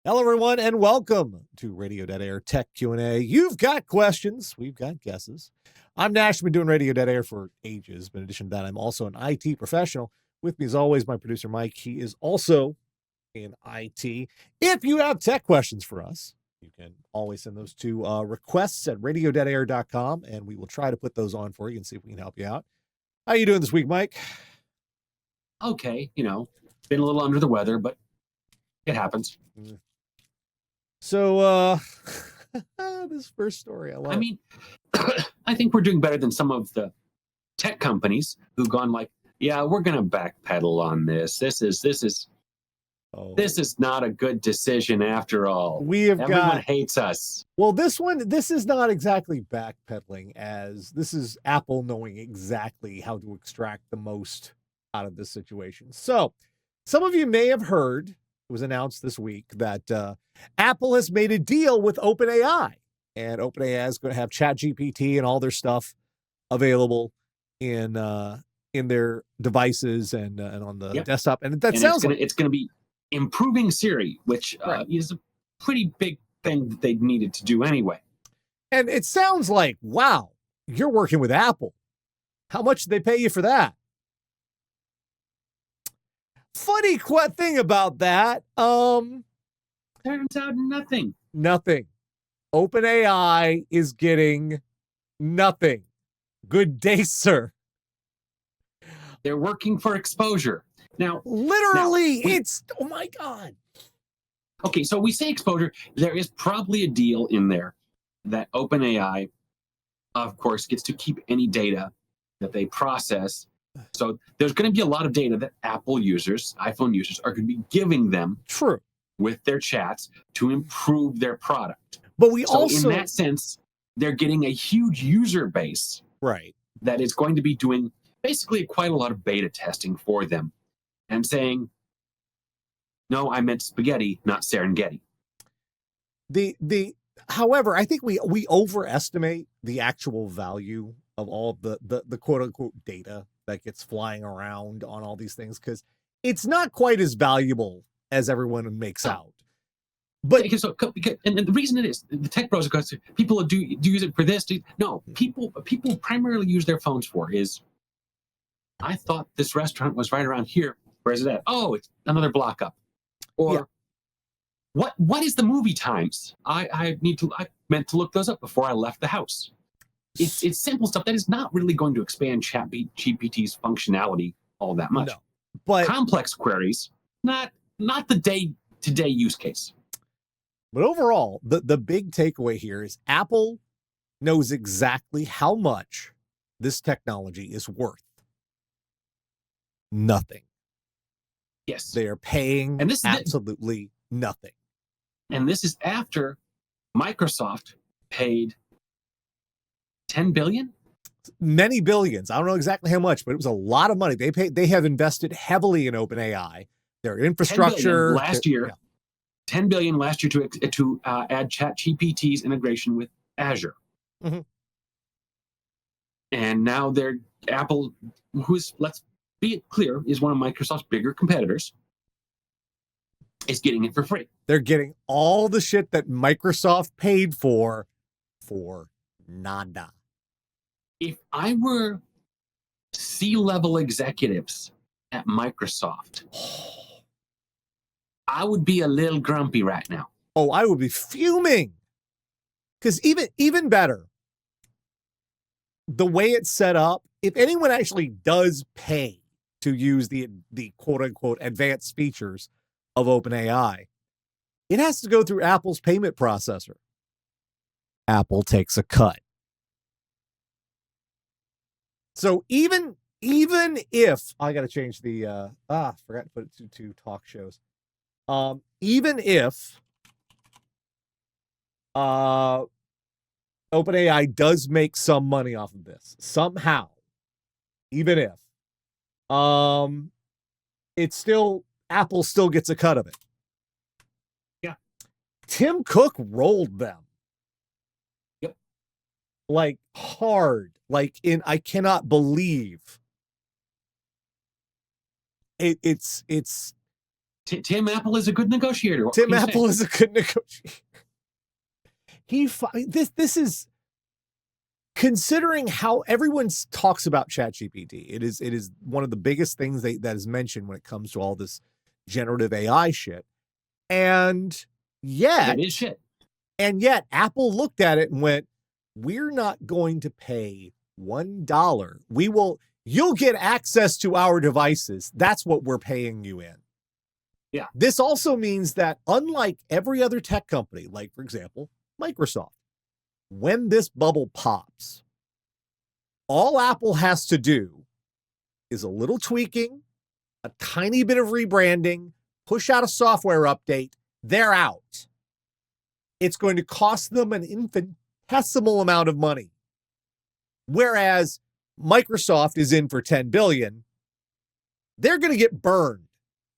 Hello, everyone, and welcome to Radio Dead Air Tech Q&A. You've got questions. We've got guesses. I'm Nash. I've been doing Radio Dead Air for ages. But in addition to that, I'm also an IT professional. With me, as always, my producer, Mike. He is also in IT. If you have tech questions for us, you can always send those to requests at radiodeadair.com, and we will try to put those on for you and see if we can help you out. How you doing this week, Mike? Okay, been a little under the weather, but it happens. So, this first story, I love. I mean, I think we're doing better than some of the tech companies who've gone like, yeah, we're going to backpedal on this. This is not a good decision after all. Everyone hates us. Well, this is not exactly backpedaling, as this is Apple knowing exactly how to extract the most out of this situation. So, some of you may have heard, it was announced this week that Apple has made a deal with OpenAI, and OpenAI is going to have ChatGPT and all their stuff available in their devices and on the desktop. And that sounds like it's going to be improving Siri, which is a pretty big thing that they needed to do anyway. And it sounds like, wow, you're working with Apple. How much did they pay you for that? Funny thing about that, turns out nothing. Nothing. OpenAI is getting nothing. Good day, sir. They're working for exposure. Now, literally, oh my God. Okay, so we say exposure. There is probably a deal in there that OpenAI, of course, gets to keep any data that they process. So there's going to be a lot of data that Apple users, iPhone users, are going to be giving them with their chats to improve their product. But in that sense, they're getting a huge user base that is going to be doing basically quite a lot of beta testing for them and saying, no, I meant spaghetti, not Serengeti. However, I think we overestimate the actual value of all the quote unquote data that gets flying around on all these things, because it's not quite as valuable as everyone makes out. But and the reason it is, the tech bros, because people do use it for this. No, people primarily use their phones for is, I thought this restaurant was right around here. Where is it at? Oh, it's another block up. Or what is the movie times? I meant to look those up before I left the house. It's simple stuff that is not really going to expand ChatGPT's functionality all that much. No, but complex queries, not the day-to-day use case. But overall, the big takeaway here is Apple knows exactly how much this technology is worth. Nothing. Yes. They are paying absolutely nothing. And this is after Microsoft paid $10 billion? Many billions. I don't know exactly how much, but it was a lot of money. They have invested heavily in OpenAI. Their infrastructure last year. $10 billion last year to add ChatGPT's integration with Azure. Mm-hmm. And now Apple, who's, let's be clear, is one of Microsoft's bigger competitors, is getting it for free. They're getting all the shit that Microsoft paid for nada. If I were C-level executives at Microsoft, I would be a little grumpy right now. Oh, I would be fuming. Because even better, the way it's set up, if anyone actually does pay to use the quote-unquote advanced features of OpenAI, it has to go through Apple's payment processor. Apple takes a cut. So even if I got to change the forgot to put it to talk shows. Even if OpenAI does make some money off of this somehow, even if it's still, Apple still gets a cut of it. Yeah. Tim Cook rolled them. Yep. Like hard. I cannot believe it's Tim Apple is a good negotiator. What Tim can you Apple say? is a good negotiator. This is, considering how everyone talks about ChatGPT, it is one of the biggest things that is mentioned when it comes to all this generative AI shit. And yet, It is shit. And yet Apple looked at it and went, we're not going to pay $1. You'll get access to our devices. That's what we're paying you in. Yeah. This also means that unlike every other tech company, like, for example, Microsoft, when this bubble pops, all Apple has to do is a little tweaking, a tiny bit of rebranding, push out a software update, they're out. It's going to cost them an infinitesimal amount of money. Whereas Microsoft is in for $10 billion, they're going to get burned.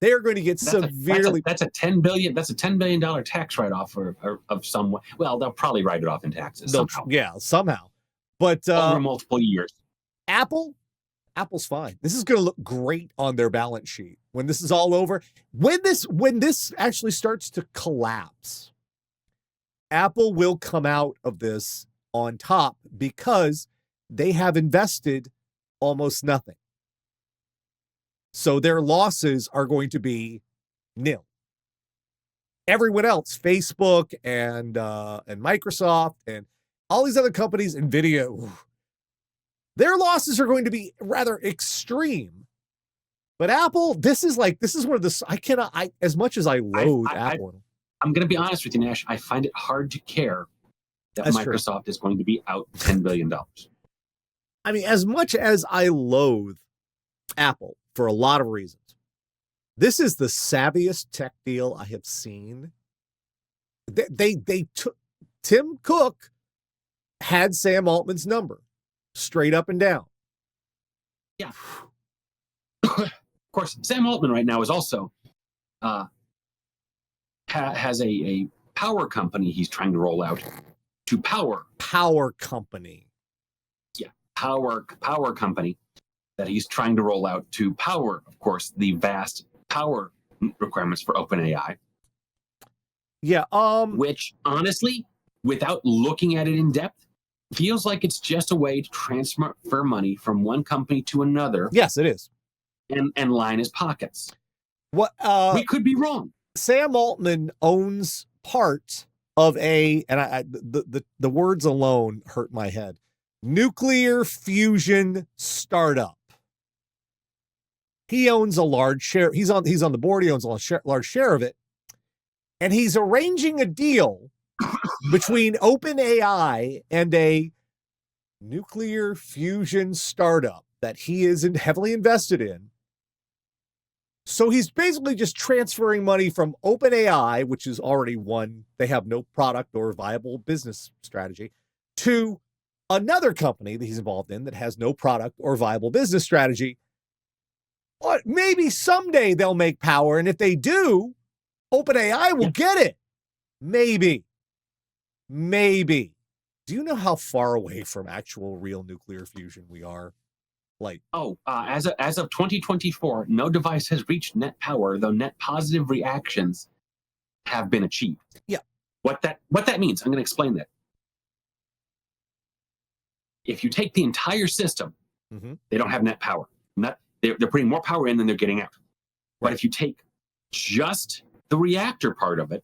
They are going to get severely. That's a $10 billion tax write-off of some way. Well, they'll probably write it off in taxes somehow. Yeah, somehow. But over multiple years. Apple's fine. This is going to look great on their balance sheet when this is all over. When this actually starts to collapse, Apple will come out of this on top because they have invested almost nothing. So their losses are going to be nil. Everyone else, Facebook and Microsoft and all these other companies, NVIDIA, their losses are going to be rather extreme. But Apple, this is one of the, as much as I loathe Apple. I'm going to be honest with you, Nash. I find it hard to care that That's Microsoft is going to be out $10 billion. I mean, as much as I loathe Apple for a lot of reasons, this is the savviest tech deal I have seen. They took, Tim Cook had Sam Altman's number straight up and down. Yeah. Of course, Sam Altman right now is also has a power company he's trying to roll out to power. Power company. Yeah, power company that he's trying to roll out to power, of course, the vast power requirements for OpenAI. Yeah. Which, honestly, without looking at it in depth, feels like it's just a way to transfer money from one company to another. Yes, it is. And line his pockets. What we could be wrong. Sam Altman owns part of the words alone hurt my head. Nuclear fusion startup. He owns a large share. He's on the board. He owns a large share of it. And he's arranging a deal between OpenAI and a nuclear fusion startup that he is heavily invested in. So he's basically just transferring money from OpenAI, which is already one, they have no product or viable business strategy, to another company that he's involved in that has no product or viable business strategy. But maybe someday they'll make power, and if they do, OpenAI will get it. Maybe. Do you know how far away from actual real nuclear fusion we are? As of 2024, no device has reached net power, though net positive reactions have been achieved. Yeah. What that means, I'm going to explain that. If you take the entire system, they don't have net power. They're putting more power in than they're getting out. Right. But if you take just the reactor part of it,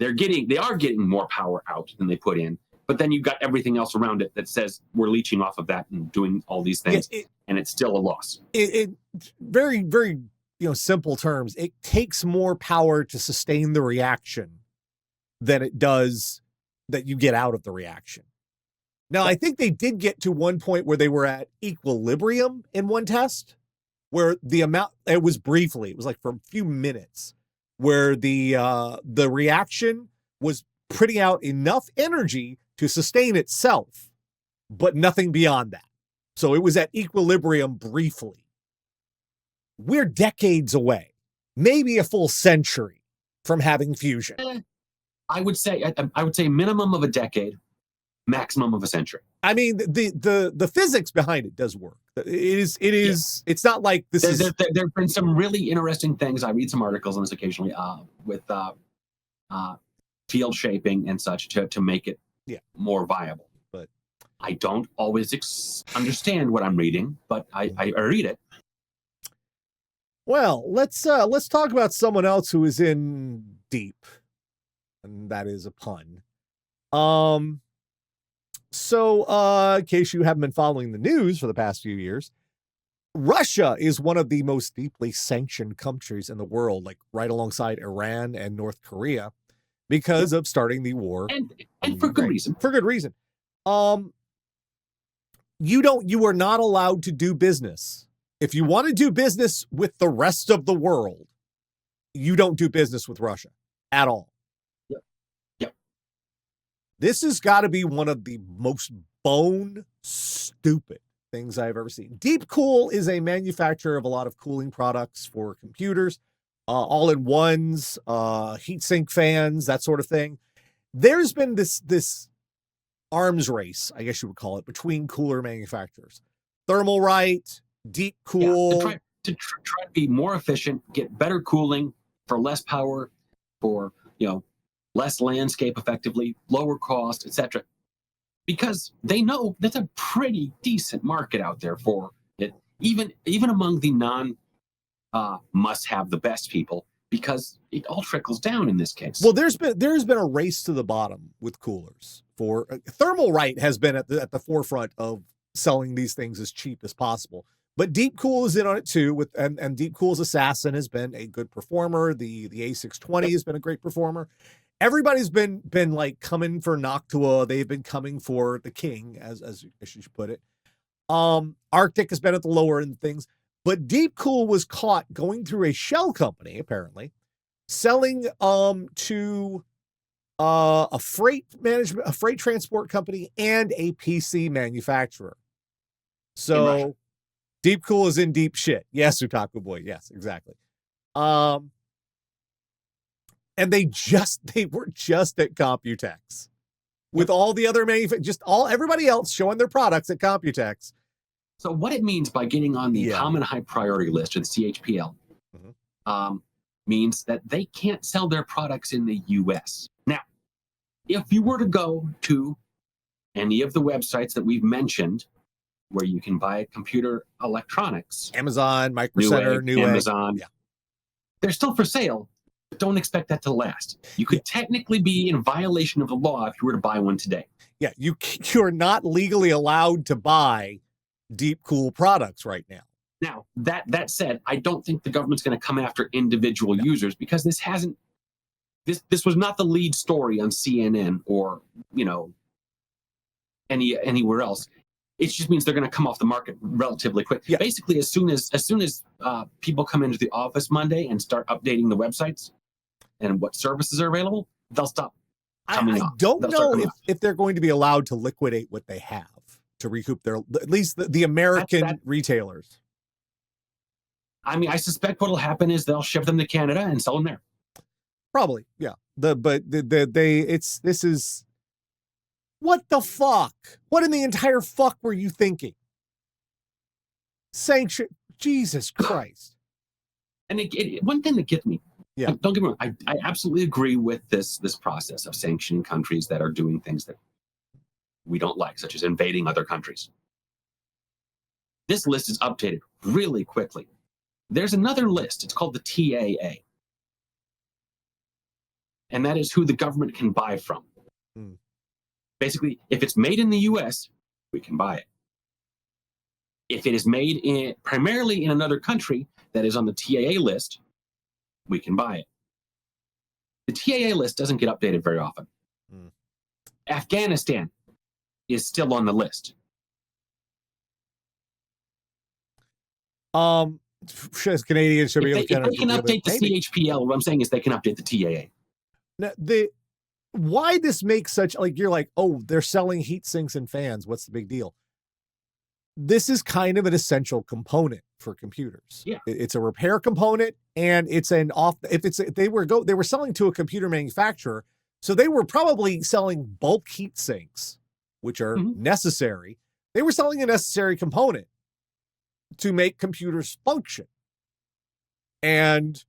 they are getting more power out than they put in. But then you've got everything else around it that says we're leeching off of that and doing all these things, and it's still a loss. It very, very, simple terms. It takes more power to sustain the reaction than it does that you get out of the reaction. Now, I think they did get to one point where they were at equilibrium in one test, where the amount, it was like for a few minutes, where the reaction was putting out enough energy to sustain itself, but nothing beyond that. So it was at equilibrium briefly. We're decades away, maybe a full century from having fusion. I would say a minimum of a decade, maximum of a century. I mean, the physics behind it does work. It's not like this is. There have been some really interesting things. I read some articles on this occasionally with field shaping and such to make it more viable. But I don't always understand what I'm reading, but I read it. Well, let's talk about someone else who is in deep, and that is a pun. So, in case you haven't been following the news for the past few years, Russia is one of the most deeply sanctioned countries in the world, like right alongside Iran and North Korea, because of starting the war. And for good reason. For good reason. You are not allowed to do business. If you want to do business with the rest of the world, you don't do business with Russia at all. This has got to be one of the most bone stupid things I've ever seen. DeepCool is a manufacturer of a lot of cooling products for computers, all-in-ones, heatsink fans, that sort of thing. There's been this arms race, I guess you would call it, between cooler manufacturers. Thermalright, DeepCool. To try to be more efficient, get better cooling for less power, for less landscape effectively, lower cost, etc. Because they know there's a pretty decent market out there for it, even among the must have the best people, because it all trickles down in this case. Well, there's been a race to the bottom with coolers. For Thermalright has been at the forefront of selling these things as cheap as possible. But DeepCool is in on it too, and DeepCool's Assassin has been a good performer. The A620 has been a great performer. Everybody's been like coming for Noctua. They've been coming for the king, as you should put it. Arctic has been at the lower end of things, but DeepCool was caught going through a shell company, apparently, selling to a freight transport company and a PC manufacturer. So DeepCool is in deep shit. Yes, Utaku boy. Yes, exactly. And they were just at Computex with all the other everybody else showing their products at Computex. So what it means by getting on the common high priority list, or the CHPL, means that they can't sell their products in the US. Now, if you were to go to any of the websites that we've mentioned, where you can buy computer electronics, Amazon, Micro Center, Newegg, Amazon, they're still for sale. Don't expect that to last. You could technically be in violation of the law if you were to buy one today. Yeah, you're not legally allowed to buy DeepCool products right now. Now, that said, I don't think the government's going to come after individual users, because this was not the lead story on CNN or anywhere else. It just means they're going to come off the market relatively quick. Yeah. Basically, as soon as people come into the office Monday and start updating the websites and what services are available, they'll stop coming off. I don't know if they're going to be allowed to liquidate what they have to recoup at least the American retailers. I mean, I suspect what'll happen is they'll ship them to Canada and sell them there. Probably, yeah. This is. What the fuck? What in the entire fuck were you thinking? Sanction, Jesus Christ. And one thing that gets me, don't get me wrong, I absolutely agree with this process of sanctioning countries that are doing things that we don't like, such as invading other countries. This list is updated really quickly. There's another list. It's called the TAA. And that is who the government can buy from. Basically, if it's made in the US, we can buy it. If it is made primarily in another country that is on the TAA list, we can buy it. The TAA list doesn't get updated very often. Afghanistan is still on the list. Canadians should be able to. If they can update the CHPL, what I'm saying is they can update the TAA. Now, why this makes such, you're like, oh, they're selling heat sinks and fans. What's the big deal? This is kind of an essential component for computers. Yeah. It's a repair component, and it's they were selling to a computer manufacturer, so they were probably selling bulk heat sinks which are necessary. They were selling a necessary component to make computers function. And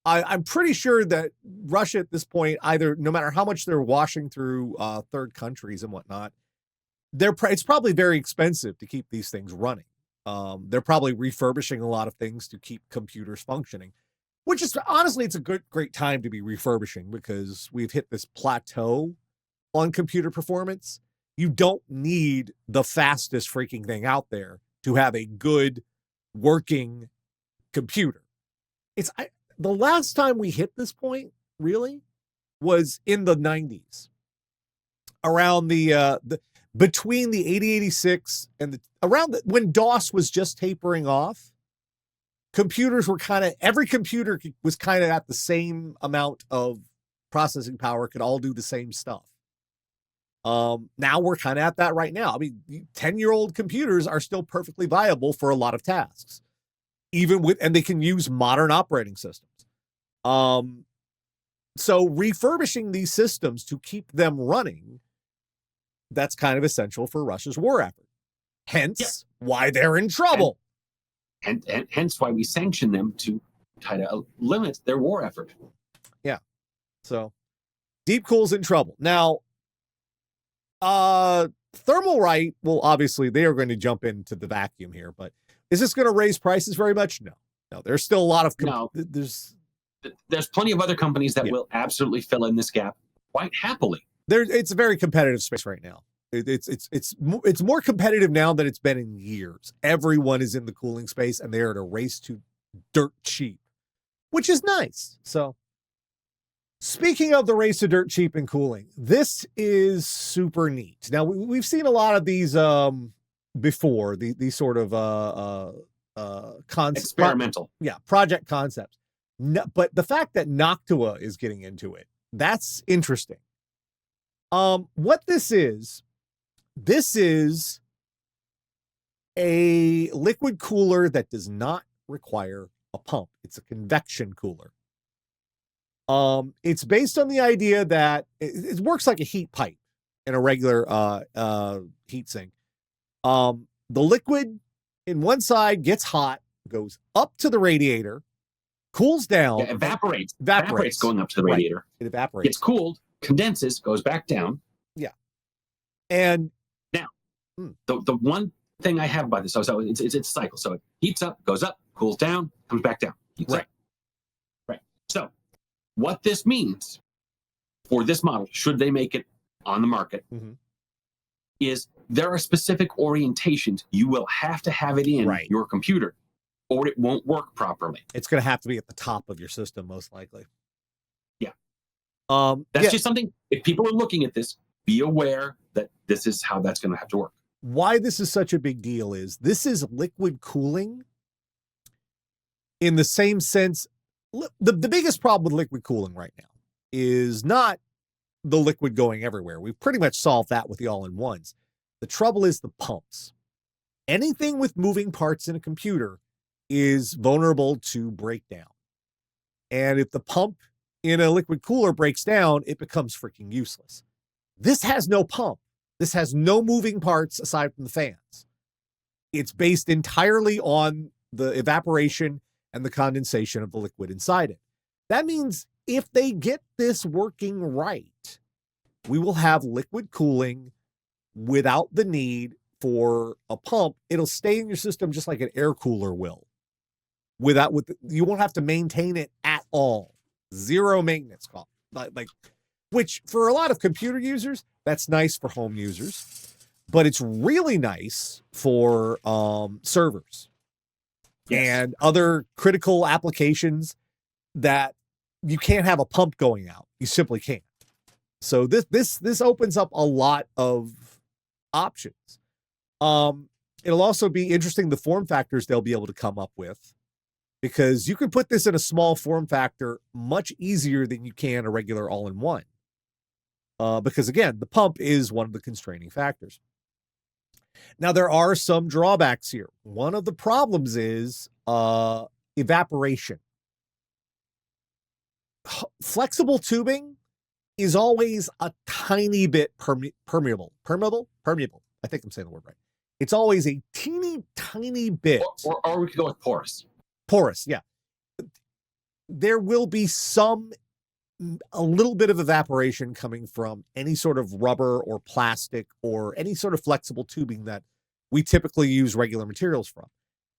I'm pretty sure that Russia at this point, either no matter how much they're washing through third countries and whatnot, it's probably very expensive to keep these things running. They're probably refurbishing a lot of things to keep computers functioning, which is honestly, it's a great time to be refurbishing because we've hit this plateau on computer performance. You don't need the fastest freaking thing out there to have a good working computer. The last time we hit this point really was in the 90s, around between the 8086 and when DOS was just tapering off. Computers were every computer was kind of at the same amount of processing power, could all do the same stuff. Now we're kind of at that right now. I mean, 10-year-old computers are still perfectly viable for a lot of tasks, and they can use modern operating systems. So refurbishing these systems to keep them running, that's kind of essential for Russia's war effort. Hence why they're in trouble. And hence why we sanction them to try to limit their war effort. Yeah. So DeepCool's in trouble. Now, Thermalright, well, obviously they are going to jump into the vacuum here, but is this going to raise prices very much? No. There's still a lot of there's plenty of other companies that will absolutely fill in this gap quite happily. It's a very competitive space right now. It's more competitive now than it's been in years. Everyone is in the cooling space, and they're at a race to dirt cheap, which is nice. So, speaking of the race to dirt cheap and cooling, this is super neat. Now we've seen a lot of these before. These sort of experimental, project concepts. No, but the fact that Noctua is getting into it, that's interesting. What this is a liquid cooler that does not require a pump. It's a convection cooler. It's based on the idea that it works like a heat pipe in a regular heat sink. The liquid in one side gets hot, goes up to the radiator, cools down, evaporates going up to the radiator. Right. It evaporates. Gets cooled, condenses, goes back down. Yeah. And now, the one thing I have about this, so it's a cycle. So it heats up, goes up, cools down, comes back down. Heats up. Right. So what this means for this model, should they make it on the market, is there are specific orientations you will have to have it in your computer, or it won't work properly. It's going to have to be at the top of your system, most likely. Yeah. That's just something, if people are looking at this, be aware that this is how that's going to have to work. Why this is such a big deal is this is liquid cooling in the same sense. The biggest problem with liquid cooling right now is not the liquid going everywhere. We've pretty much solved that with the all-in-ones. The trouble is the pumps. Anything with moving parts in a computer is vulnerable to breakdown. And if the pump in a liquid cooler breaks down, it becomes freaking useless. This has no pump. This has no moving parts aside from the fans. It's based entirely on the evaporation and the condensation of the liquid inside it. That means if they get this working right, we will have liquid cooling without the need for a pump. It'll stay in your system just like an air cooler will. You won't have to maintain it at all. Zero maintenance cost. Which for a lot of computer users, that's nice for home users, but it's really nice for servers and other critical applications that you can't have a pump going out. You simply can't. So this opens up a lot of options. It'll also be interesting the form factors they'll be able to come up with, because you can put this in a small form factor much easier than you can a regular all-in-one. Because again, the pump is one of the constraining factors. Now, there are some drawbacks here. One of the problems is evaporation. Flexible tubing is always a tiny bit permeable. I think I'm saying the word right. It's always a teeny tiny bit. Or we could go with porous. Porous, yeah. There will be a little bit of evaporation coming from any sort of rubber or plastic or any sort of flexible tubing that we typically use regular materials from.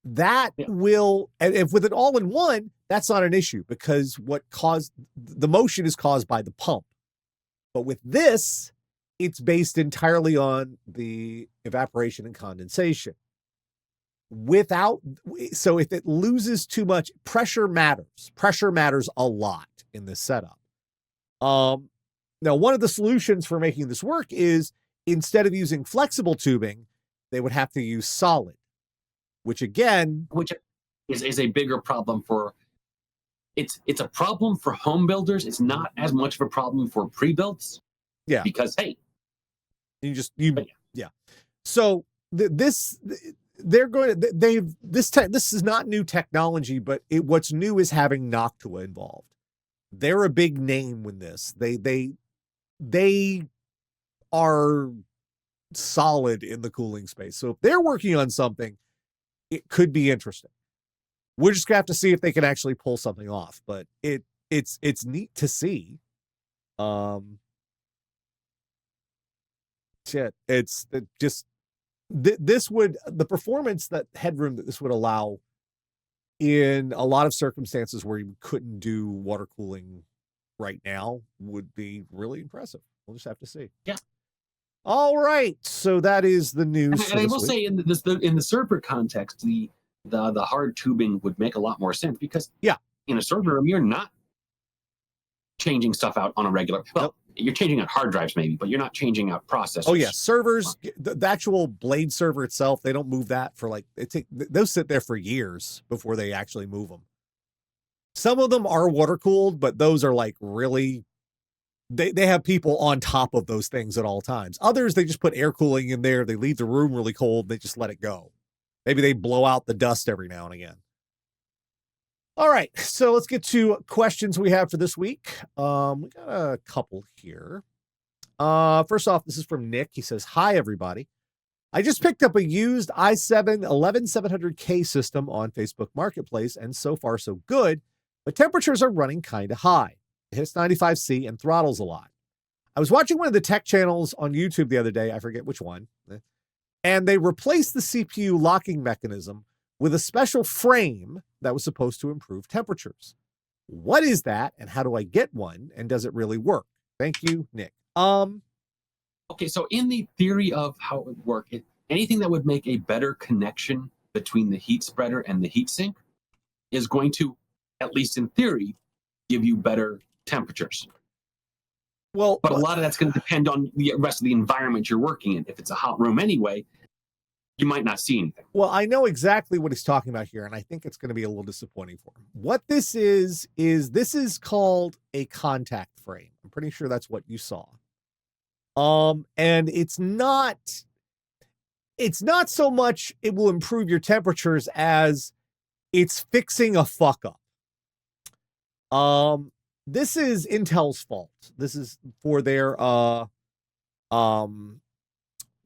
That will, and if with an all-in-one, that's not an issue because what caused the motion is caused by the pump. But with this, it's based entirely on the evaporation and condensation. So if it loses too much, pressure matters. Pressure matters a lot in this setup. Now, one of the solutions for making this work is instead of using flexible tubing, they would have to use solid, which is a bigger problem for. It's a problem for home builders. It's not as much of a problem for pre-builts. Yeah, because hey, yeah. So this is not new technology, but what's new is having Noctua involved. They're a big name with this. They are solid in the cooling space. So if they're working on something, it could be interesting. We're just gonna have to see if they can actually pull something off. But it's neat to see. The performance, that headroom that this would allow in a lot of circumstances where you couldn't do water cooling right now would be really impressive. We'll just have to see. Yeah. All right. So that is the news. And I will say in the server context, the hard tubing would make a lot more sense because in a server room, you're not changing stuff out on a regular. Well, you're changing out hard drives maybe, but you're not changing out processors. Oh yeah, servers. The actual blade server itself, they don't move that for they'll sit there for years before they actually move them. Some of them are water cooled, but those are really. They have people on top of those things at all times. Others, they just put air cooling in there. They leave the room really cold. They just let it go. Maybe they blow out the dust every now and again. All right, so let's get to questions we have for this week. We got a couple here. First off, this is from Nick. He says, "Hi, everybody. I just picked up a used i7 11700K system on Facebook Marketplace, and so far so good, but temperatures are running kind of high. It hits 95C and throttles a lot. I was watching one of the tech channels on YouTube the other day, I forget which one, and they replaced the CPU locking mechanism with a special frame that was supposed to improve temperatures. What is that, and how do I get one, and does it really work? Thank you, Nick." Okay, so in the theory of how it would work, anything that would make a better connection between the heat spreader and the heat sink is going to, at least in theory, give you better temperatures. Well, but a lot of that's going to depend on the rest of the environment you're working in. If it's a hot room anyway, you might not see anything. Well, I know exactly what he's talking about here, and I think it's going to be a little disappointing for him. What this is this is called a contact frame. I'm pretty sure that's what you saw. And it's not so much it will improve your temperatures as it's fixing a fuck up. This is Intel's fault. This is for their 12th,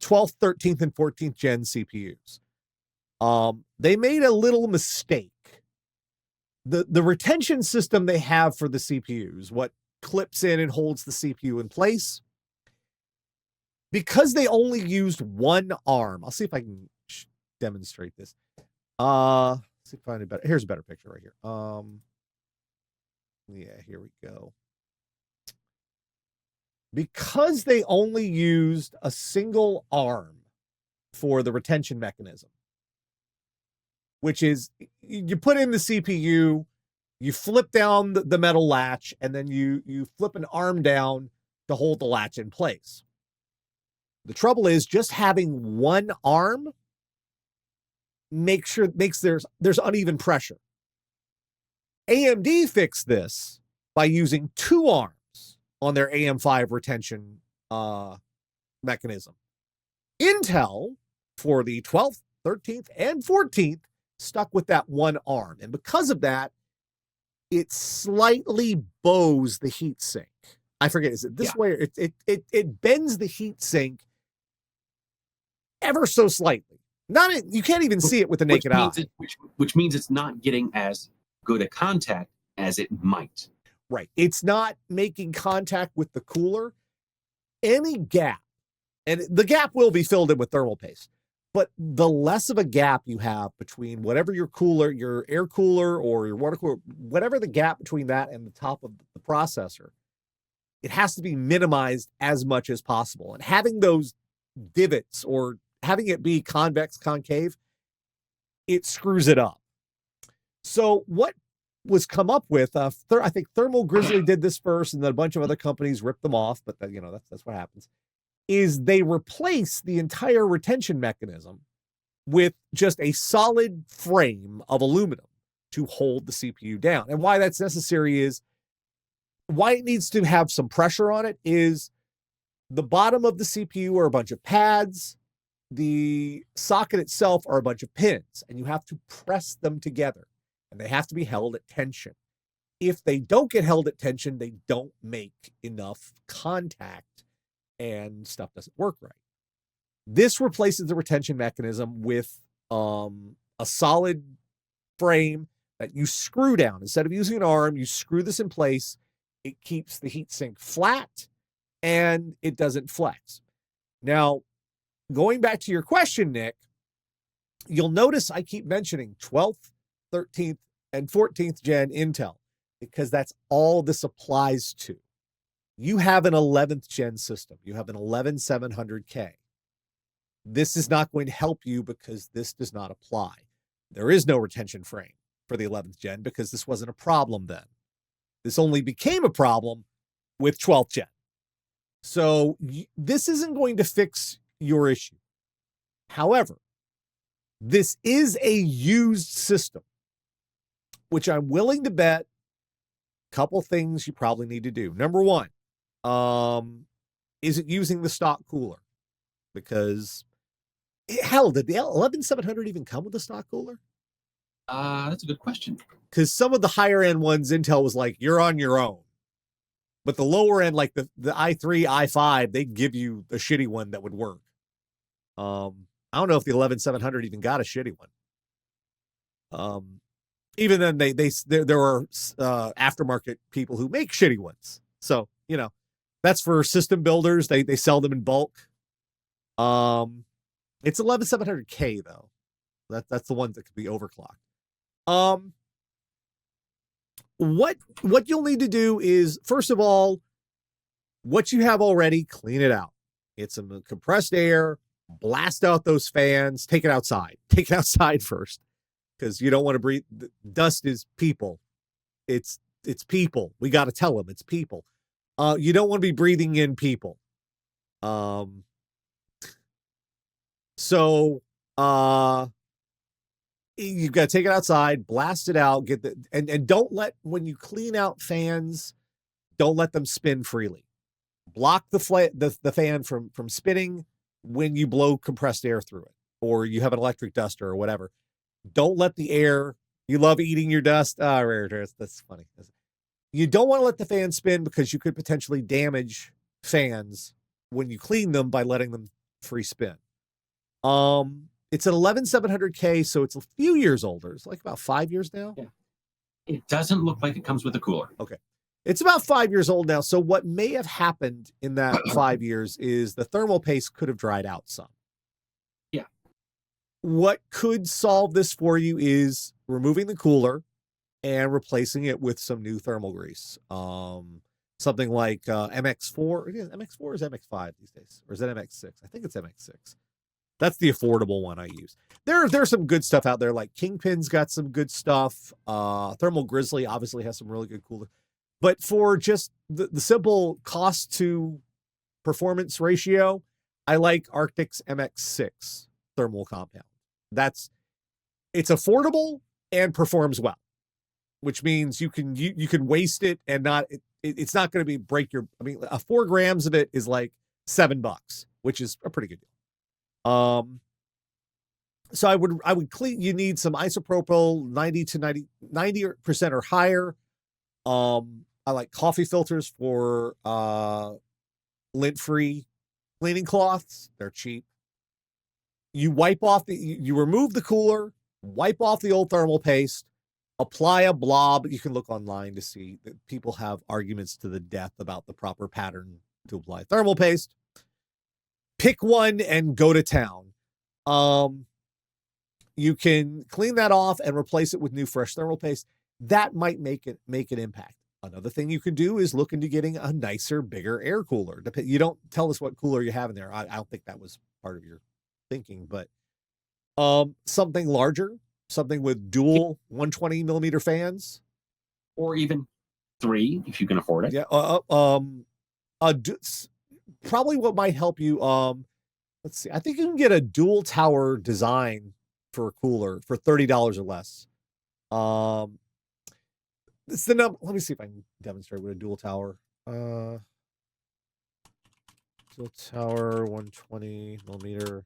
13th, and 14th gen CPUs. They made a little mistake. The retention system they have for the CPUs, what clips in and holds the CPU in place, because they only used one arm. I'll see if I can demonstrate this. Let's see if I find a better. Here's a better picture right here. Yeah, here we go. Because they only used a single arm for the retention mechanism, which is you put in the CPU, you flip down the metal latch, and then you flip an arm down to hold the latch in place. The trouble is just having one arm makes there's uneven pressure. AMD fixed this by using two arms on their AM5 retention mechanism. Intel, for the 12th, 13th, and 14th, stuck with that one arm. And because of that, it slightly bows the heat sink. I forget, is it this Yeah. way? It bends the heat sink ever so slightly. You can't even see it with the naked eye. Which means it's not getting as good a contact as it might. Right. It's not making contact with the cooler. Any gap, and the gap will be filled in with thermal paste, but the less of a gap you have between whatever your cooler, your air cooler or your water cooler, whatever the gap between that and the top of the processor, it has to be minimized as much as possible. And having those divots or having it be convex, concave, it screws it up. So what was come up with, I think Thermal Grizzly did this first, and then a bunch of other companies ripped them off, but that's what happens, is they replace the entire retention mechanism with just a solid frame of aluminum to hold the CPU down. And why that's necessary is, why it needs to have some pressure on it is the bottom of the CPU are a bunch of pads, the socket itself are a bunch of pins, and you have to press them together, and they have to be held at tension. If they don't get held at tension, they don't make enough contact and stuff doesn't work right. This replaces the retention mechanism with a solid frame that you screw down. Instead of using an arm, you screw this in place. It keeps the heatsink flat and it doesn't flex. Now, going back to your question, Nick, you'll notice I keep mentioning 12th, 13th, and 14th gen Intel because that's all this applies to. You have an 11th gen system. You have an 11700K. This is not going to help you because this does not apply. There is no retention frame for the 11th gen because this wasn't a problem then. This only became a problem with 12th gen. So this isn't going to fix your issue. However, this is a used system, which I'm willing to bet a couple things you probably need to do. Number one, is it using the stock cooler? Because hell, did the 11700 even come with a stock cooler? That's a good question. Because some of the higher end ones, Intel was like, you're on your own. But the lower end, like the i3, i5, they'd give you a shitty one that would work. I don't know if the 11700 even got a shitty one. Even then, there are aftermarket people who make shitty ones. So, that's for system builders. They sell them in bulk. It's 11700K though. That's the one that could be overclocked. What you'll need to do is, first of all, what you have already, clean it out. Get some compressed air, blast out those fans, take it outside. Take it outside first, because you don't want to breathe. Dust is people. It's people. We got to tell them it's people. You don't want to be breathing in people. So you've got to take it outside, blast it out, and don't let, when you clean out fans, don't let them spin freely. Block the fan from spinning when you blow compressed air through it, or you have an electric duster or whatever. Don't let the air, you love eating your dust. That's funny. You don't want to let the fan spin because you could potentially damage fans when you clean them by letting them free spin. It's an 11700K, so it's a few years older. It's like about 5 years now. Yeah. It doesn't look like it comes with a cooler. Okay. It's about 5 years old now. So what may have happened in that 5 years is the thermal paste could have dried out some. Yeah. What could solve this for you is removing the cooler and replacing it with some new thermal grease. Something like MX4. Is MX4 or is MX5 these days? Or is that MX6? I think it's MX6. That's the affordable one I use. There's some good stuff out there, like Kingpin's got some good stuff. Thermal Grizzly obviously has some really good cooler. But for just the simple cost to performance ratio, I like Arctic's MX6 thermal compound. It's affordable and performs well, which means you can waste it and it's not going to break your, 4 grams of it is like $7, which is a pretty good deal. So I would clean, you need some isopropyl 90% or higher. I like coffee filters for lint-free cleaning cloths. They're cheap. You wipe off you remove the cooler, wipe off the old thermal paste, apply a blob. You can look online to see that people have arguments to the death about the proper pattern to apply thermal paste. Pick one and go to town. You can clean that off and replace it with new fresh thermal paste. That might make an impact. Another thing you can do is look into getting a nicer, bigger air cooler. You don't tell us what cooler you have in there. I don't think that was part of your thinking, but something larger, something with dual 120 millimeter fans, or even 3 if you can afford it. Yeah. Probably what might help you. Let's see. I think you can get a dual tower design for a cooler for $30 or less. It's the number. Let me see if I can demonstrate what a dual tower. Dual tower 120 millimeter.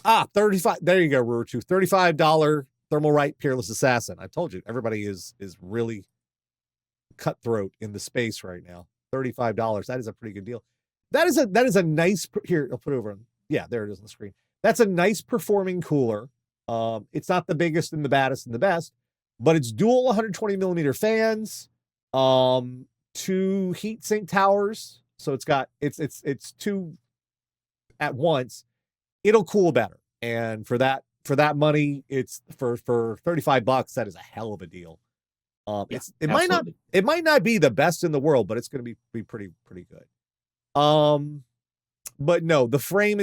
35. There you go, Ruhr 2. $35 Thermalright Peerless Assassin. I told you, everybody is really cutthroat in the space right now. $35. That is a pretty good deal. That is a nice, here, I'll put it over. Yeah, there it is on the screen. That's a nice performing cooler. It's not the biggest and the baddest and the best, but it's dual 120 millimeter fans, 2 heat sink towers. So it's 2 at once. It'll cool better. And for that money, it's for $35, that is a hell of a deal. It might not be the best in the world, but it's going to be pretty good. But no, the frame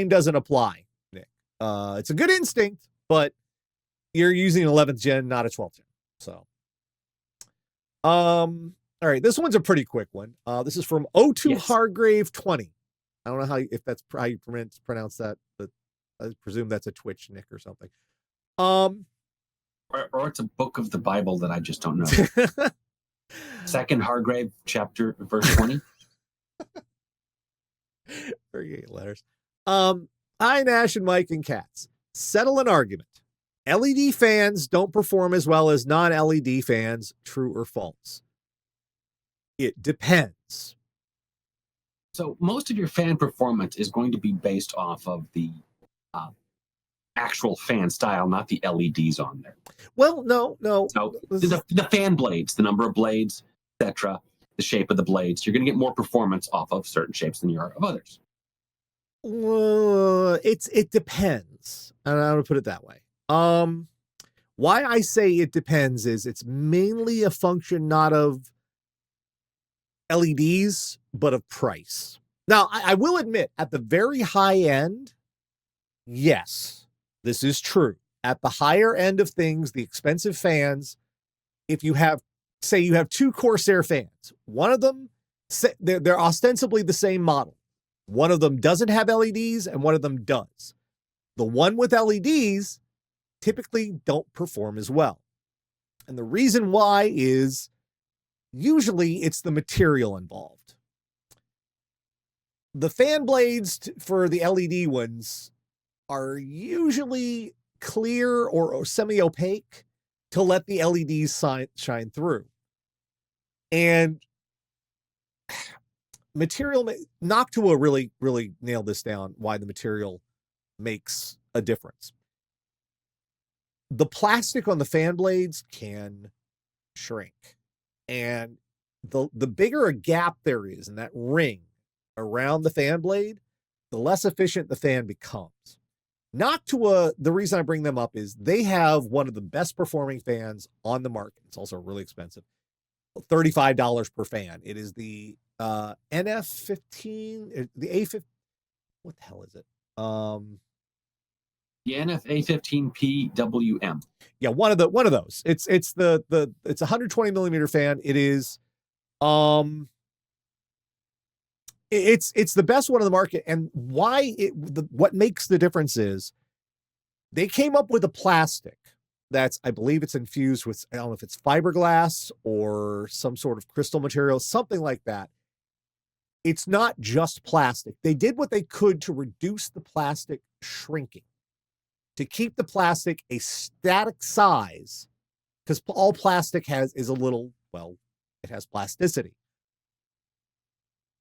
doesn't apply, Nick. It's a good instinct, but you're using an 11th gen, not a 12th gen. So, all right, this one's a pretty quick one. This is from O2 yes. Hargrave 20. I don't know if that's how you pronounce that, but I presume that's a Twitch nick or something. Or it's a book of the Bible that I just don't know. Second Hargrave chapter verse 20. 38 letters. Hi, Nash and Mike and Katz. Settle an argument. LED fans don't perform as well as non-LED fans. True or false? It depends. So most of your fan performance is going to be based off of the actual fan style, not the LEDs on there. Well, no. So the fan blades, the number of blades, etc., the shape of the blades, you're going to get more performance off of certain shapes than you are of others. It depends. And I'm going to put it that way. Why I say it depends is it's mainly a function not of LEDs, but of price. Now, I will admit, at the very high end, yes, this is true. At the higher end of things, the expensive fans, if you have, say you have 2 Corsair fans, one of them, they're ostensibly the same model. One of them doesn't have LEDs and one of them does. The one with LEDs typically don't perform as well. And the reason why is usually it's the material involved. The fan blades for the LED ones are usually clear or semi-opaque to let the LEDs shine through. And material, Noctua really nailed this down, why the material makes a difference. The plastic on the fan blades can shrink. And the bigger a gap there is in that ring around the fan blade, the less efficient the fan becomes. Noctua, the reason I bring them up is they have one of the best performing fans on the market. It's also really expensive. $35 per fan. It is the NF15, the A15. What the hell is it? The NF-A15PWM. Yeah, one of those. It's it's a 120 millimeter fan. It is it's the best one on the market. And what makes the difference is they came up with a plastic that's, I believe it's infused with, I don't know if it's fiberglass or some sort of crystal material, something like that. It's not just plastic. They did what they could to reduce the plastic shrinking, to keep the plastic a static size because all plastic is a little, well, it has plasticity.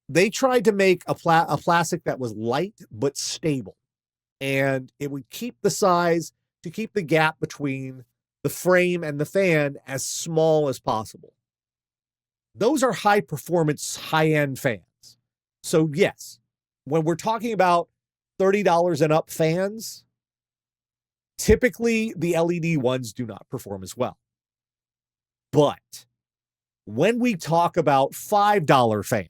They tried to make a plastic that was light but stable, and it would keep the size to keep the gap between the frame and the fan as small as possible. Those are high performance, high end fans. So yes, when we're talking about $30 and up fans, typically the LED ones do not perform as well. But when we talk about $5 fans,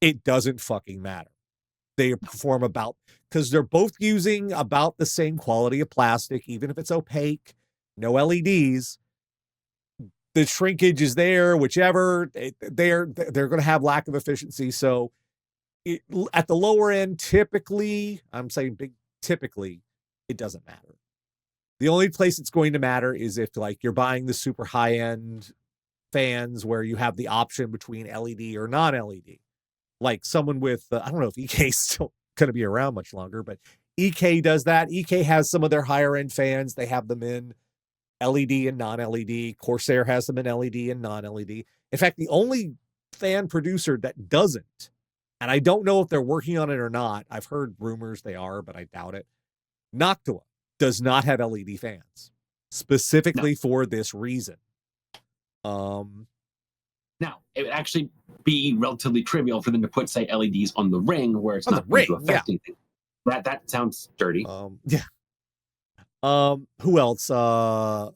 it doesn't fucking matter. They perform about, because they're both using about the same quality of plastic, even if it's opaque, no LEDs. The shrinkage is there, whichever, they're going to have lack of efficiency. So at the lower end, typically, I'm saying typically, it doesn't matter. The only place it's going to matter is if like you're buying the super high end fans where you have the option between LED or non-LED. Like someone with, I don't know if EK is still going to be around much longer, but EK does that. EK has some of their higher end fans. They have them in LED and non-LED. Corsair has them in LED and non-LED. In fact, the only fan producer that doesn't, and I don't know if they're working on it or not, I've heard rumors they are, but I doubt it. Noctua does not have LED fans specifically for this reason. Now, it would actually be relatively trivial for them to put, say, LEDs on the ring where it's not going to affect anything. That sounds dirty. Yeah. Who else?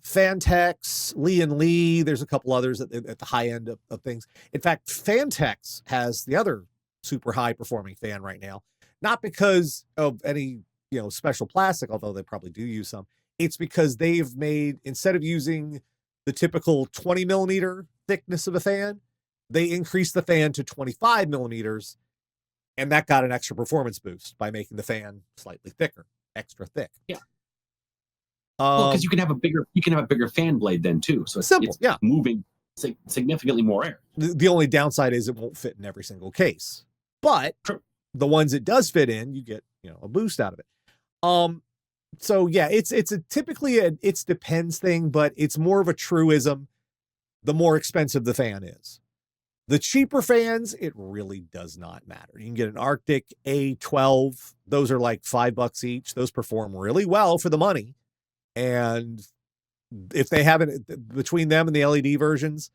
Fantex, Lee and Lee. There's a couple others at the high end of things. In fact, Fantex has the other super high performing fan right now. Not because of any, special plastic, although they probably do use some. It's because they've made, instead of using the typical 20 millimeter thickness of a fan, they increased the fan to 25 millimeters, and that got an extra performance boost by making the fan slightly thicker, extra thick. Yeah. Because you can have a bigger fan blade then too. So it's moving significantly more air. The only downside is it won't fit in every single case, but the ones it does fit in, you get a boost out of it. So yeah, it's typically it's depends thing, but it's more of a truism. The more expensive the fan is. The cheaper fans, it really does not matter. You can get an Arctic A12. Those are like $5 each. Those perform really well for the money. And if they haven't, between them and the LED versions,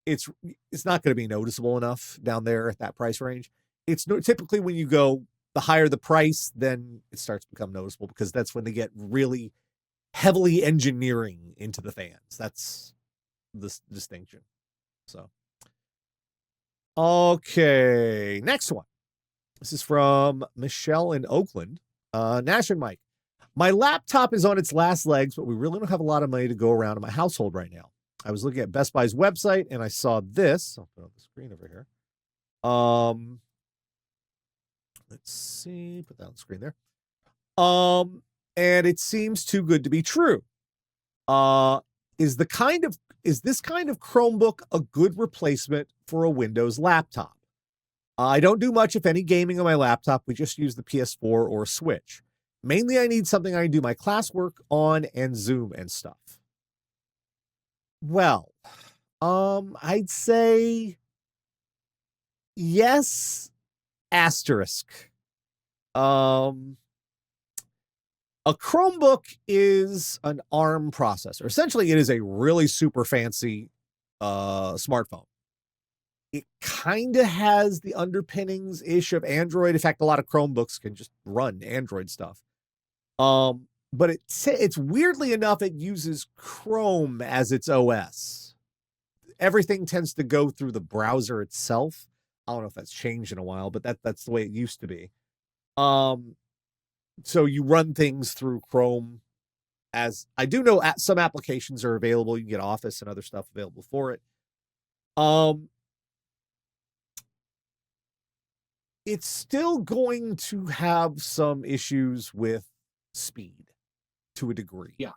it's not going to be noticeable enough down there at that price range. It's typically when you go the higher the price, then it starts to become noticeable because that's when they get really heavily engineering into the fans. That's the distinction. So, okay, next one. This is from Michelle in Oakland. Nash and Mike. My laptop is on its last legs, but we really don't have a lot of money to go around in my household right now. I was looking at Best Buy's website and I saw this. I'll put it on the screen over here. Let's see, put that on the screen there. And it seems too good to be true. Is this kind of Chromebook a good replacement for a Windows laptop? I don't do much, if any, gaming on my laptop. We just use the PS4 or Switch. Mainly, I need something I can do my classwork on and Zoom and stuff. Well, I'd say yes, asterisk. A Chromebook is an ARM processor. Essentially, it is a really super fancy smartphone. It kind of has the underpinnings-ish of Android. In fact, a lot of Chromebooks can just run Android stuff. But it's weirdly enough, it uses Chrome as its OS. Everything tends to go through the browser itself. I don't know if that's changed in a while, but that's the way it used to be. So you run things through Chrome. As I do know, some applications are available. You can get Office and other stuff available for it. It's still going to have some issues with speed to a degree. Yeah.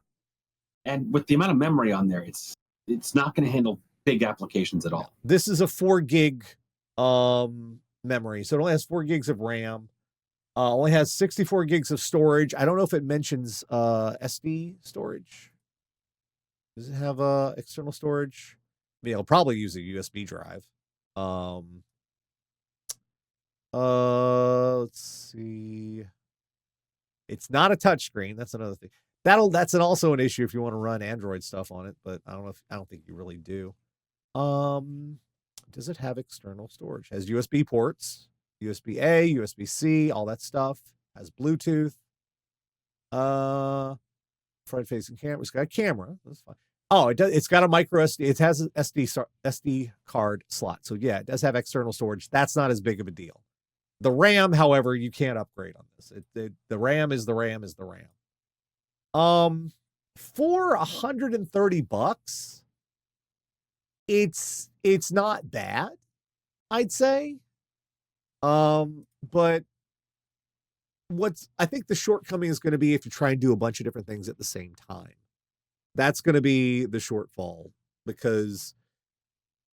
And with the amount of memory on there, it's not going to handle big applications at all. This is a 4 gig memory. So it only has 4 gigs of RAM. Only has 64 gigs of storage. I don't know if it mentions SD storage. Does it have external storage? I mean, it'll probably use a USB drive. Let's see. It's not a touchscreen. That's another thing. That's also an issue if you want to run Android stuff on it, but I don't think you really do. Does it have external storage? It has USB ports, USB-A, USB-C, all that stuff. Has Bluetooth. Front-facing camera. It's got a camera. That's fine. Oh, it does. It's got a micro SD. It has an SD card slot. So yeah, it does have external storage. That's not as big of a deal. The RAM, however, you can't upgrade on this. The RAM is the RAM is the RAM. For $130, it's not bad, I'd say. But I think the shortcoming is going to be if you try and do a bunch of different things at the same time. That's going to be the shortfall, because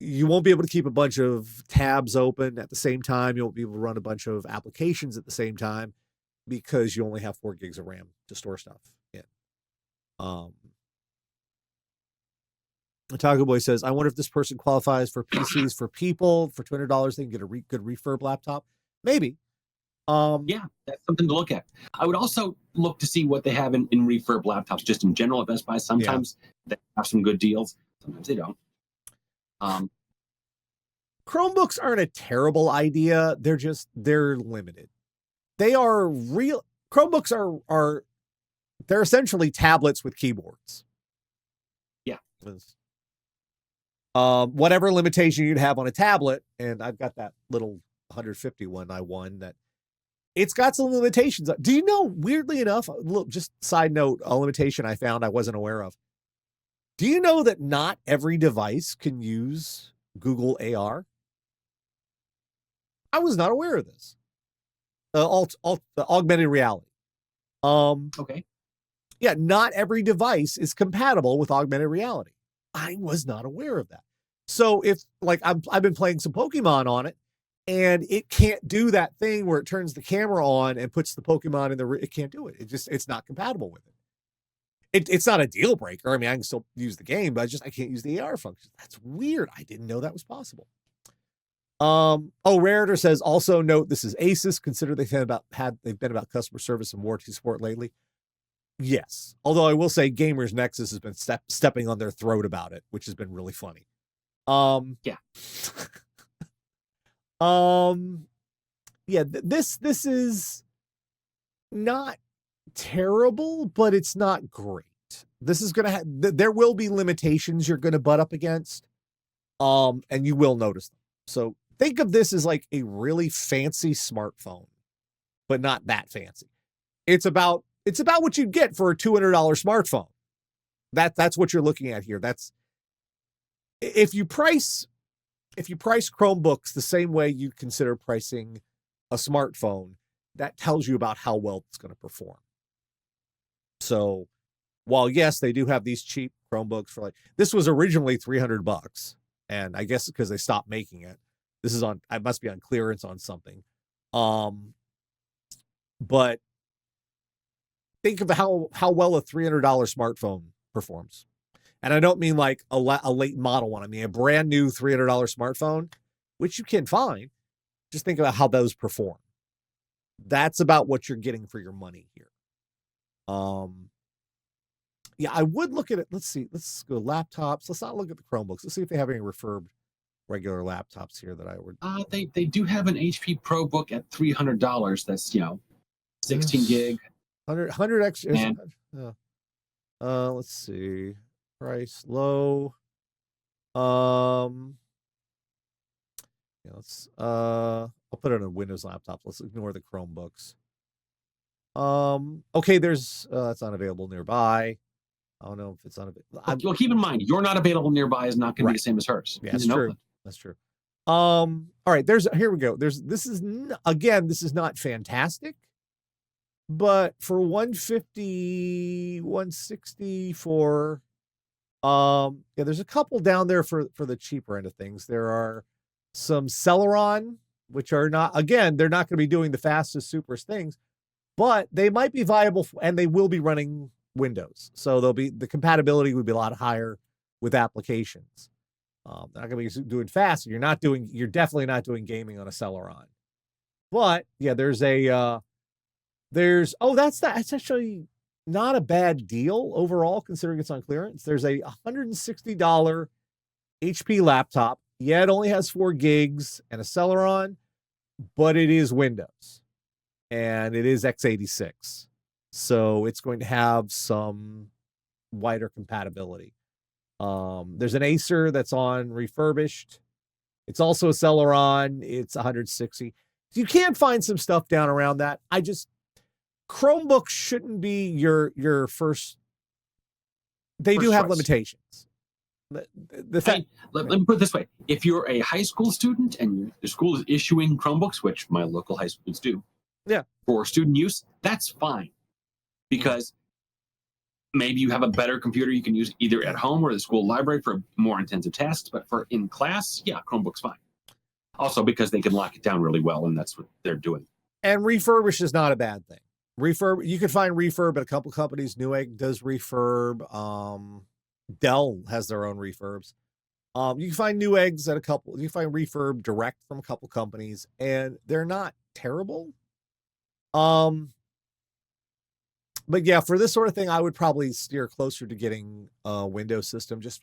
you won't be able to keep a bunch of tabs open at the same time. You won't be able to run a bunch of applications at the same time because you only have 4 gigs of RAM to store stuff in. Taco Boy says, I wonder if this person qualifies for PCs for people. For $200, they can get a good refurb laptop. Maybe. Yeah, that's something to look at. I would also look to see what they have in refurb laptops just in general at Best Buy. Sometimes they have some good deals. Sometimes they don't. Chromebooks aren't a terrible idea. They're limited. They are real. Chromebooks are they're essentially tablets with keyboards. Yeah. Whatever limitation you'd have on a tablet, and I've got that little 150 one I won that it's got some limitations. Do you know, weirdly enough, just side note, a limitation I found I wasn't aware of. Do you know that not every device can use Google AR? I was not aware of this. Augmented reality. Okay. Yeah, not every device is compatible with augmented reality. I was not aware of that. So if, like, I've been playing some Pokemon on it, and it can't do that thing where it turns the camera on and puts the Pokemon in it can't do it. It's not compatible with it. It's not a deal breaker. I mean, I can still use the game, but I can't use the AR function. That's weird. I didn't know that was possible. Raritor says, also note this is Asus. Consider they've been about customer service and warranty support lately. Yes. Although I will say Gamers Nexus has been stepping on their throat about it, which has been really funny. Yeah. This is not terrible, but it's not great. This is going to there will be limitations you're going to butt up against. And you will notice them. So think of this as like a really fancy smartphone, but not that fancy. It's about what you'd get for a $200 smartphone. That's what you're looking at here. That's if you price Chromebooks the same way you consider pricing a smartphone, that tells you about how well it's going to perform. So while yes, they do have these cheap Chromebooks for this was originally $300, and I guess because they stopped making it, I must be on clearance on something. But think of how well a $300 smartphone performs. And I don't mean like a late model one. I mean a brand new $300 smartphone, which you can find. Just think about how those perform. That's about what you're getting for your money here. Yeah, I would look at it. Let's see. Let's go laptops. Let's not look at the Chromebooks. Let's see if they have any refurbed regular laptops here that I would. They do have an HP ProBook at $300. That's 16 gig. 100 extra. Let's see. Price low. I'll put it on a Windows laptop. Let's ignore the Chromebooks. Okay, there's that's not available nearby. I don't know if it's unavailable. Well, keep in mind, you're not available nearby is not going to be the same as hers. Yeah, that's true. That's true. All right, here we go. This is not fantastic, but for 150, 160 for there's a couple down there for the cheaper end of things. There are some Celeron, which are not, again, they're not going to be doing the fastest, superest things, but they might be viable and they will be running Windows. So the compatibility would be a lot higher with applications. They're not going to be doing fast. You're definitely not doing gaming on a Celeron. But yeah, that's actually not a bad deal overall, considering it's on clearance. There's a $160 HP laptop. Yeah, it only has 4 gigs and a Celeron, but it is Windows and it is x86. So it's going to have some wider compatibility. There's an Acer that's on refurbished. It's also a Celeron. It's 160. You can find some stuff down around that. Chromebooks shouldn't be your first. They do have limitations. Let me put it this way. If you're a high school student and the school is issuing Chromebooks, which my local high schools do, for student use, that's fine. Because maybe you have a better computer you can use either at home or the school library for more intensive tasks. But for in class, Chromebook's fine. Also because they can lock it down really well, and that's what they're doing. And refurbish is not a bad thing. You can find refurb at a couple companies. Newegg does refurb. Dell has their own refurbs. You can find Newegg's at a couple. You can find refurb direct from a couple companies, and they're not terrible. But yeah, for this sort of thing, I would probably steer closer to getting a Windows system. Just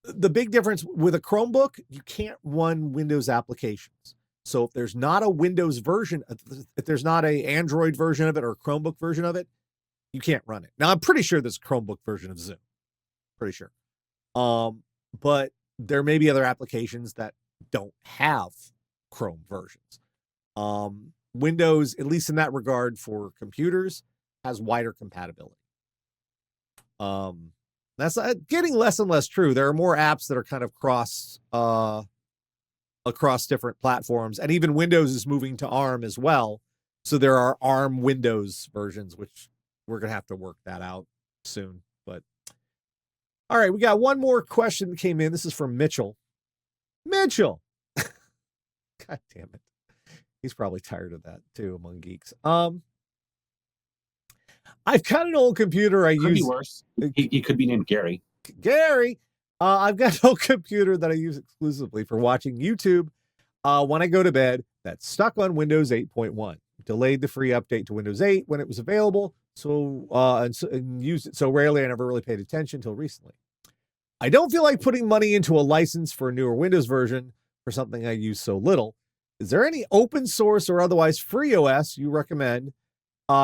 the big difference with a Chromebook, you can't run Windows applications. So if there's not a Windows version, if there's not a Android version of it or a Chromebook version of it, you can't run it. Now, I'm pretty sure there's a Chromebook version of Zoom. Pretty sure. But there may be other applications that don't have Chrome versions. Windows, at least in that regard for computers, has wider compatibility. That's getting less and less true. There are more apps that are kind of across different platforms, and even Windows is moving to ARM as well. So there are ARM Windows versions, which we're going to have to work that out soon. But all right, we got one more question that came in. This is from Mitchell. God damn it. He's probably tired of that too among geeks. I've got an old computer I use. Could be worse. He could be named Gary. I've got an old computer that I use exclusively for watching YouTube when I go to bed that's stuck on Windows 8.1. Delayed the free update to Windows 8 when it was available, and used it so rarely I never really paid attention until recently. I don't feel like putting money into a license for a newer Windows version for something I use so little. Is there any open source or otherwise free OS you recommend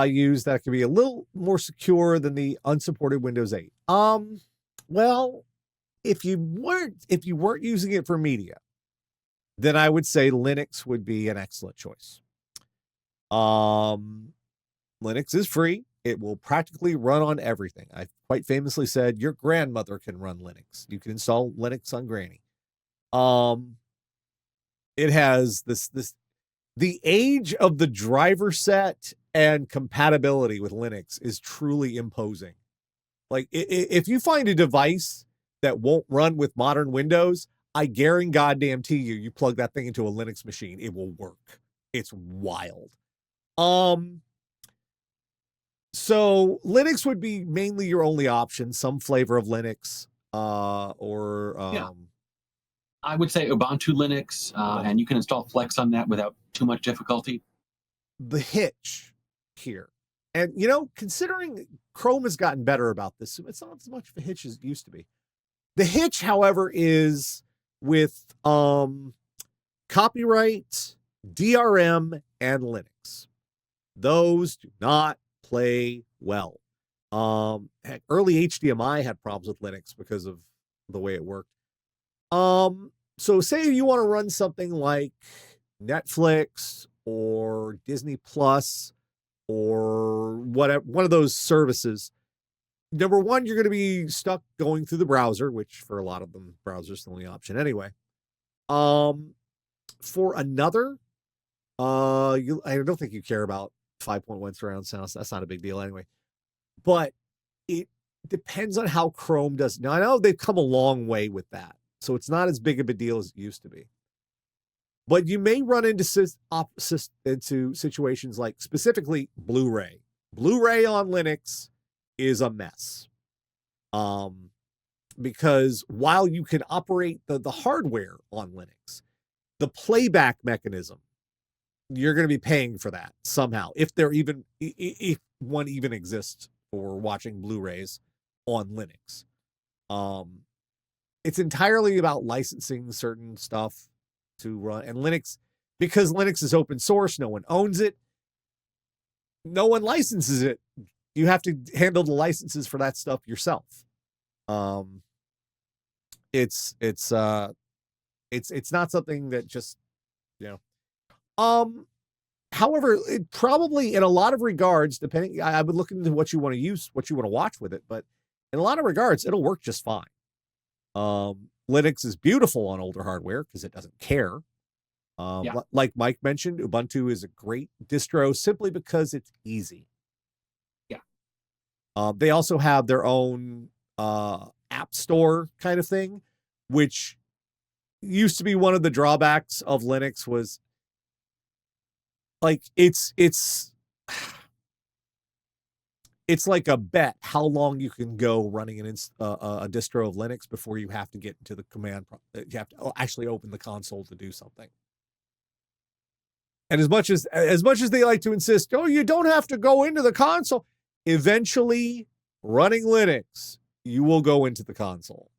use that can be a little more secure than the unsupported Windows 8? Well, if you weren't using it for media, then I would say Linux would be an excellent choice. Linux is free. It will practically run on everything. I've quite famously said your grandmother can run Linux. You can install Linux on Granny. It has the age of the driver set and compatibility with Linux is truly imposing. Like if you find a device that won't run with modern Windows, I guarantee you plug that thing into a Linux machine, it will work. It's wild. So Linux would be mainly your only option, some flavor of Linux, I would say Ubuntu Linux, and you can install Flex on that without too much difficulty. The hitch here, and considering Chrome has gotten better about this, it's not as much of a hitch as it used to be. The hitch, however, is with copyright, DRM, and Linux. Those do not play well. Heck, early HDMI had problems with Linux because of the way it worked. So say you want to run something like Netflix or Disney Plus or whatever, one of those services. Number one, you're going to be stuck going through the browser, which for a lot of them, browser's the only option anyway. For another, I don't think you care about 5.1 surround sound. So that's not a big deal anyway. But it depends on how Chrome does. Now, I know they've come a long way with that, so it's not as big of a deal as it used to be. But you may run into situations like specifically Blu-ray. Blu-ray on Linux is a mess. Because while you can operate the hardware on Linux, the playback mechanism, you're going to be paying for that somehow, if one even exists for watching Blu-rays on Linux. It's entirely about licensing certain stuff to run, and Linux, because Linux is open source, no one owns it, no one licenses it. You have to handle the licenses for that stuff yourself. It's not something that just, however, it probably, in a lot of regards, depending, I would look into what you want to use, what you want to watch with it, but in a lot of regards, it'll work just fine. Linux is beautiful on older hardware because it doesn't care. Like Mike mentioned, Ubuntu is a great distro simply because it's easy. Yeah. They also have their own app store kind of thing, which used to be one of the drawbacks of Linux. Was like it's like a bet how long you can go running a distro of Linux before you have to get into the command prompt. You have to actually open the console to do something. And as much as they like to insist, oh, you don't have to go into the console, eventually running Linux, you will go into the console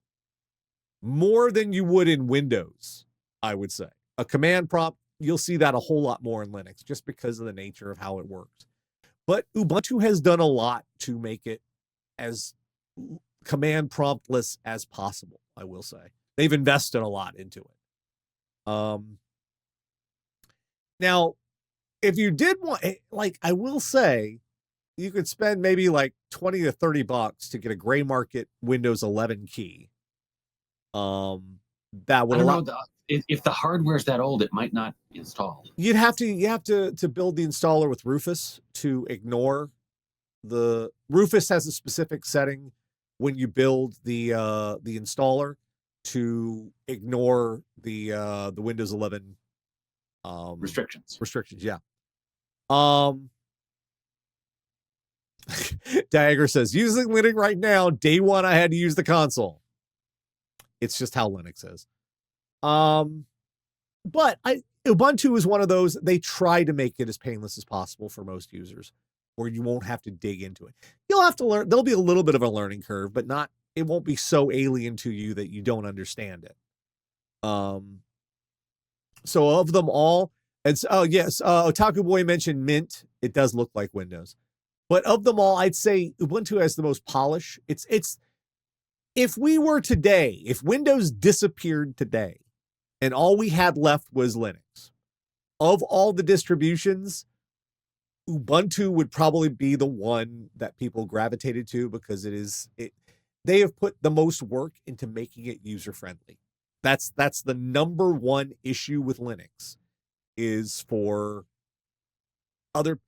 more than you would in Windows, I would say. A command prompt, you'll see that a whole lot more in Linux just because of the nature of how it works. But Ubuntu has done a lot to make it as command promptless as possible, I will say. They've invested a lot into it. Now, if you did want, like, I will say, you could spend maybe like $20 to $30 to get a gray market Windows 11 key. That would allow. If the hardware's that old, it might not install. You have to build the installer with Rufus to ignore the Rufus has a specific setting when you build the installer to ignore the Windows 11 restrictions. Yeah. Diager says, using Linux right now, day one I had to use the console. It's just how Linux is. But Ubuntu is one of those, they try to make it as painless as possible for most users, where you won't have to dig into it. You'll have to learn, there'll be a little bit of a learning curve, but it won't be so alien to you that you don't understand it. So of them all, and yes, Otaku Boy mentioned Mint. It does look like Windows. But of them all, I'd say Ubuntu has the most polish. It's if we were today, if Windows disappeared today, and all we had left was Linux, of all the distributions, Ubuntu would probably be the one that people gravitated to because they have put the most work into making it user-friendly. That's the number one issue with Linux is for other.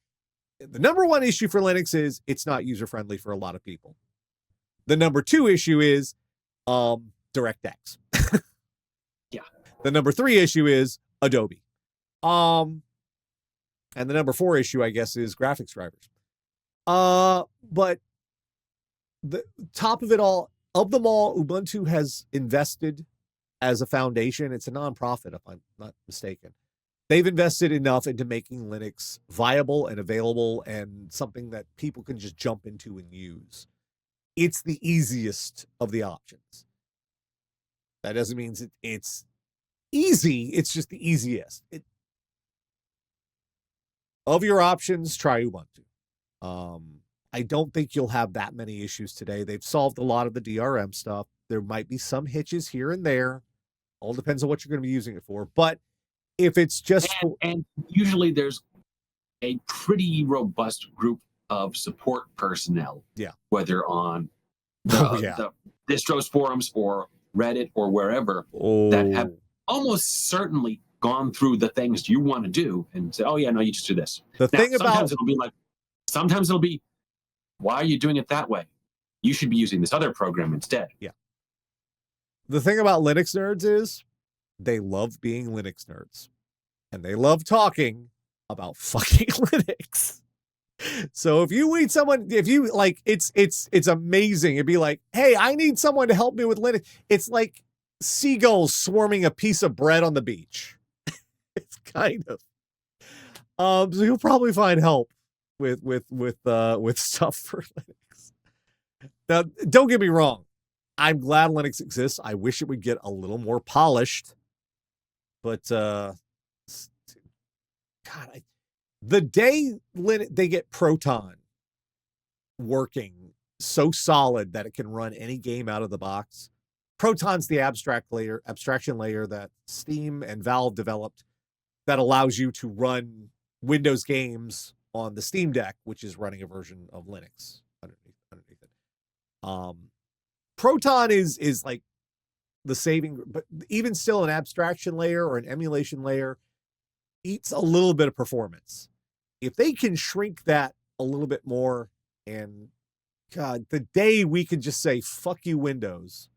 The number one issue for Linux is it's not user-friendly for a lot of people. The number two issue is DirectX. Yeah. The number three issue is Adobe. And the number four issue, I guess, is graphics drivers. But the top of it all, of them all, Ubuntu has invested as a foundation. It's a nonprofit, if I'm not mistaken. They've invested enough into making Linux viable and available and something that people can just jump into and use. It's the easiest of the options. That doesn't mean it's easy. It's just the easiest. Of your options, try Ubuntu. I don't think you'll have that many issues today. They've solved a lot of the DRM stuff. There might be some hitches here and there. All depends on what you're going to be using it for. But if it's just... And usually there's a pretty robust group of support personnel. Yeah. Whether on the distros forums or Reddit or wherever that have almost certainly gone through the things you want to do and say, oh yeah, no, you just do this. Sometimes it'll be, why are you doing it that way? You should be using this other program instead. Yeah. The thing about Linux nerds is they love being Linux nerds and they love talking about fucking Linux. So if you need someone, if you like, it's amazing. It'd be like, hey, I need someone to help me with Linux. It's like seagulls swarming a piece of bread on the beach. It's kind of. So you'll probably find help with stuff for Linux. Now, don't get me wrong. I'm glad Linux exists. I wish it would get a little more polished. But God, the day they get Proton working so solid that it can run any game out of the box. Proton's the abstraction layer that Steam and Valve developed that allows you to run Windows games on the Steam Deck, which is running a version of Linux underneath it. Proton is like the saving, but even still an abstraction layer or an emulation layer eats a little bit of performance. If they can shrink that a little bit more, and God, the day we can just say, fuck you, Windows,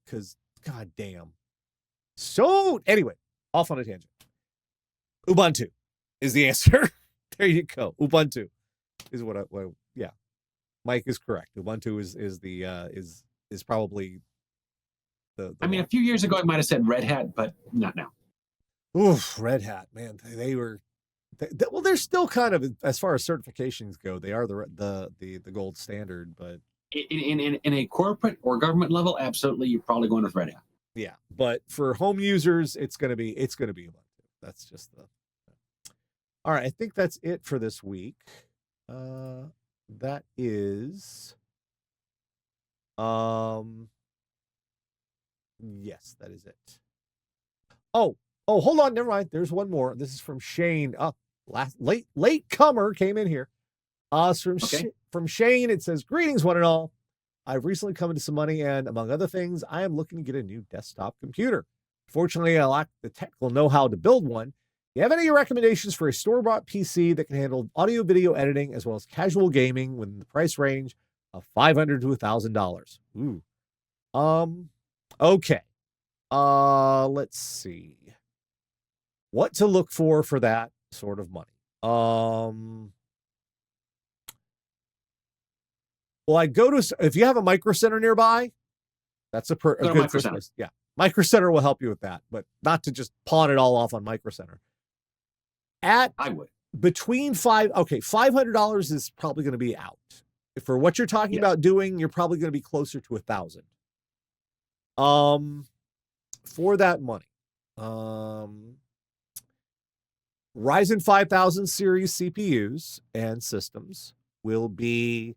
because God damn. So anyway, off on a tangent. Ubuntu is the answer. There you go. Ubuntu is what yeah. Mike is correct. Ubuntu is probably the I mean, one. a few years ago, I might have said Red Hat, but not now. Oof, Red Hat, man. They were well, they're still kind of, as far as certifications go, they are the gold standard, but In a corporate or government level, absolutely, you're probably going with Red Hat. yeah. But for home users, it's gonna be Ubuntu. That's just the. All right, I think that's it for this week. That is. Yes, that is it. Oh, hold on, never mind. There's one more. This is from Shane. Late comer came in here. It's from Shane. It says, "Greetings, one and all. I've recently come into some money, and among other things, I am looking to get a new desktop computer. Fortunately, I lack the technical know-how to build one. Do you have any recommendations for a store-bought PC that can handle audio video editing as well as casual gaming within the price range of $500 to $1,000? Ooh. Okay. Let's see what to look for that sort of money. Well, I go to, if you have a Micro Center nearby, that's a good first place. Yeah. Micro Center will help you with that, but not to just pawn it all off on Micro Center. I would. Between $500 is probably going to be out. For what you're talking about doing, you're probably going to be closer to $1,000. For that money. Ryzen 5000 series CPUs and systems will be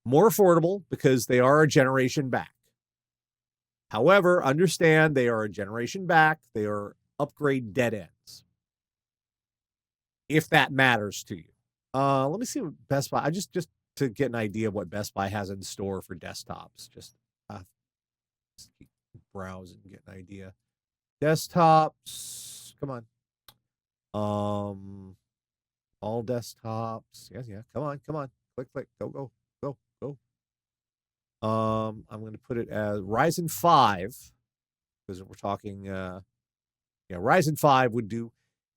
more affordable because they are a generation back. However, understand they are a generation back. They are upgrade dead ends. If that matters to you. Let me see what Best Buy, just to get an idea of what Best Buy has in store for desktops. Just keep browsing, get an idea. Desktops, come on. All desktops. Yeah. Come on. Click. Go. I'm going to put it as Ryzen 5 because we're talking. Ryzen 5 would do.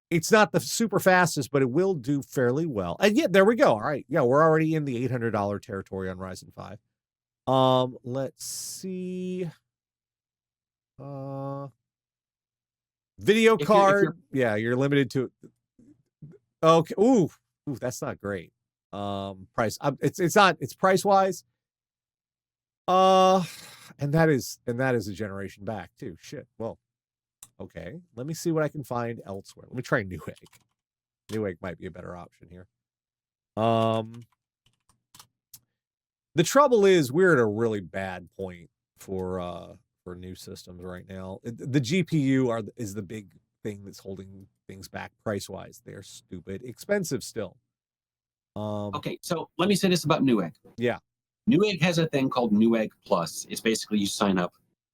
It's not the super fastest, but it will do fairly well. And yeah, there we go. All right. Yeah, we're already in the $800 territory on Ryzen 5. Let's see. Video card. You're limited to. Okay. Ooh, that's not great. Price. It's not. It's price wise. And that is a generation back too. Shit. Well, okay. Let me see what I can find elsewhere. Let me try Newegg. Newegg might be a better option here. The trouble is we're at a really bad point for new systems right now. The GPU is the big thing that's holding things back price wise. They're stupid expensive still. Okay, so let me say this about Newegg. Yeah. Newegg has a thing called Newegg Plus. It's basically you sign up.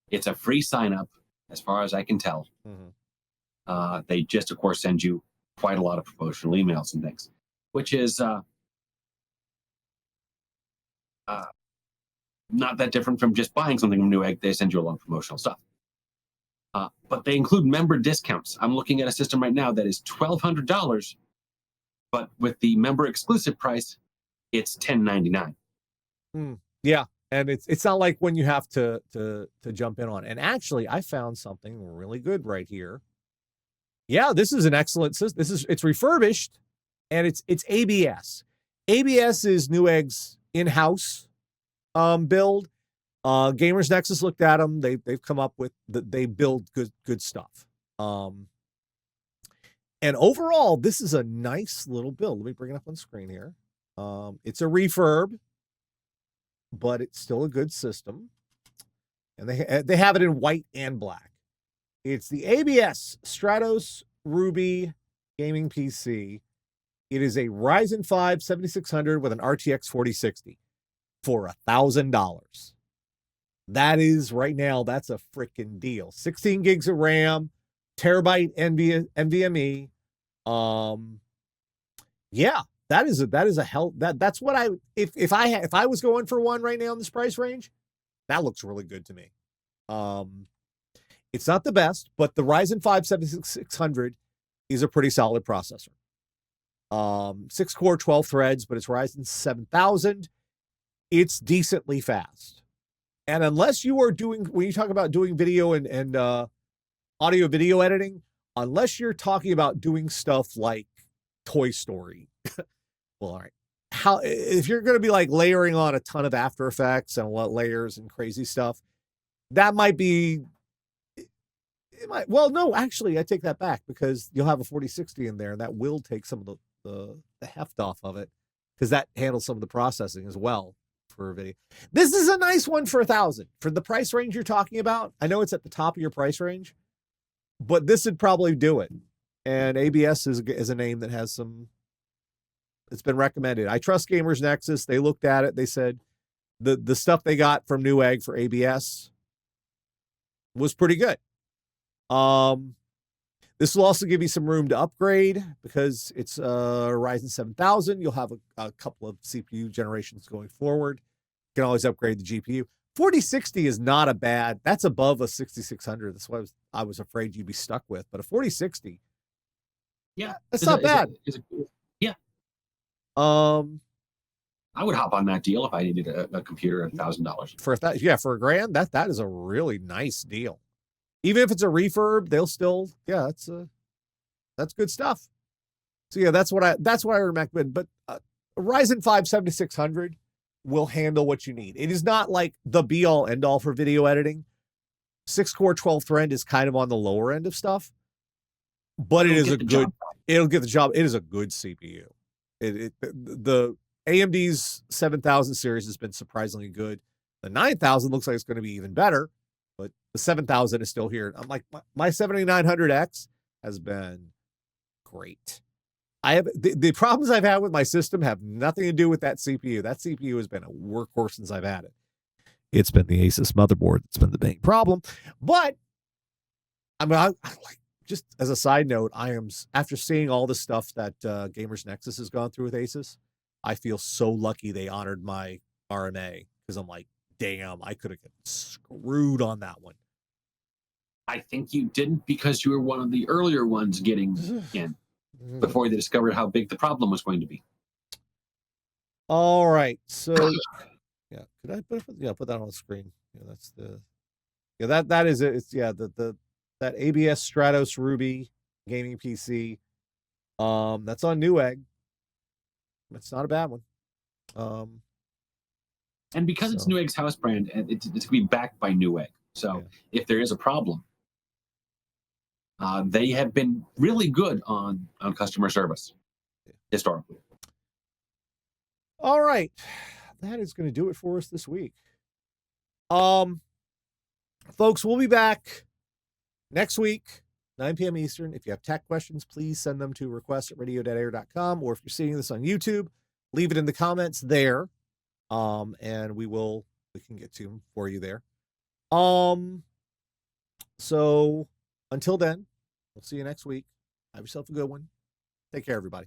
It's a free sign up, as far as I can tell. Mm-hmm. They just, of course, send you quite a lot of promotional emails and things, which is not that different from just buying something from Newegg. They send you a lot of promotional stuff. But they include member discounts. I'm looking at a system right now that is $1,200 but with the member exclusive price, it's $10.99. Yeah, and it's not like when you have to jump in on. And actually, I found something really good right here. Yeah, this is an excellent system. It's refurbished, and it's ABS. ABS is Newegg's in-house build. Gamers Nexus looked at them. They've come up with they build good stuff. And overall, this is a nice little build. Let me bring it up on screen here. It's a refurb, but it's still a good system. And they have it in white and black. It's the ABS Stratos Ruby gaming PC. It is a Ryzen 5 7600 with an RTX 4060 for $1,000. That is right now, that's a freaking deal. 16 gigs of RAM, terabyte NVMe. Yeah, that's a hell. That's what if I was going for one right now in this price range, that looks really good to me. It's not the best, but the Ryzen 5 7600 is a pretty solid processor. 6 core, 12 threads, but it's Ryzen 7000. It's decently fast. And unless you are doing, when you talk about doing video and audio video editing, unless you're talking about doing stuff like Toy Story, well, all right. If you're going to be like layering on a ton of After Effects and layers and crazy stuff, that might be, well, no, actually, I take that back, because you'll have a 4060 in there, and that will take some of the heft off of it, because that handles some of the processing as well for a video. This is a nice one for $1,000 for the price range you're talking about. I know it's at the top of your price range, but this would probably do it. And ABS is a name that has some. It's been recommended. I trust Gamers Nexus. They looked at it. They said the stuff they got from Newegg for ABS was pretty good. This will also give you some room to upgrade, because it's Ryzen 7000. You'll have a couple of CPU generations going forward. You can always upgrade the GPU. 4060 is not a bad. That's above a 6600. That's what I was afraid you'd be stuck with. But a 4060, yeah, that's not bad. Yeah. I would hop on that deal if I needed a computer at $1,000 for that. Yeah, for $1,000, that is a really nice deal. Even if it's a refurb, they'll still, yeah, that's good stuff. So yeah, that's what I recommend. But Ryzen 5 7600 will handle what you need. It is not like the be all end all for video editing. 6 core 12 thread is kind of on the lower end of stuff, but it'll get the job. It is a good CPU. The AMD's 7000 series has been surprisingly good. The 9000 looks like it's going to be even better. But the 7000 is still here. I'm like, my 7900X has been great. I have the problems I've had with my system have nothing to do with that CPU. That CPU has been a workhorse since I've had it. It's been the Asus motherboard that's been the main problem. But I mean, I like, just as a side note, I am, after seeing all the stuff that Gamers Nexus has gone through with Asus, I feel so lucky they honored my RMA, because I'm like, damn, I could have gotten screwed on that one. I think you didn't, because you were one of the earlier ones getting in before they discovered how big the problem was going to be. All right, so yeah, could I put that on the screen? Yeah, that's the that is it. It's that ABS Stratos Ruby gaming PC. That's on Newegg. It's not a bad one. And because it's Newegg's house brand, and it's going to be backed by Newegg. So if there is a problem, they have been really good on customer service historically. All right. That is going to do it for us this week. Folks, we'll be back next week, 9 p.m. Eastern. If you have tech questions, please send them to request@radio.air.com, or if you're seeing this on YouTube, leave it in the comments there. And we can get to them for you there. So until then, we'll see you next week. Have yourself a good one. Take care, everybody.